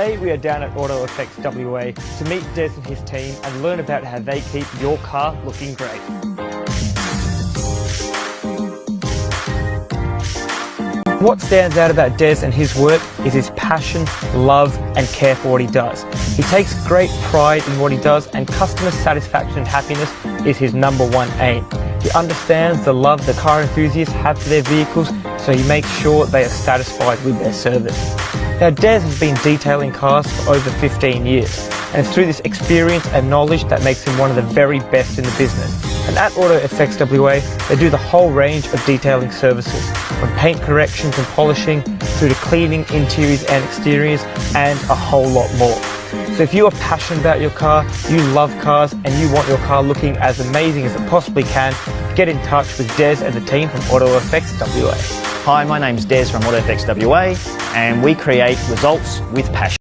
Today we are down at AutoFX WA to meet Des and his team and learn about how they keep your car looking great. What stands out about Des and his work is his passion, love and care for what he does. He takes great pride in what he does, and customer satisfaction and happiness is his #1 aim. He understands the love the car enthusiasts have for their vehicles, so he makes sure they are satisfied with their service. Now, Des has been detailing cars for over 15 years, and it's through this experience and knowledge that makes him one of the very best in the business. And at AutoFX WA, they do the whole range of detailing services, from paint corrections and polishing, through to cleaning interiors and exteriors, and a whole lot more. So if you are passionate about your car, you love cars, and you want your car looking as amazing as it possibly can, get in touch with Des and the team from AutoFX WA. Hi, my name's Des from AutoFX WA, and we create results with passion.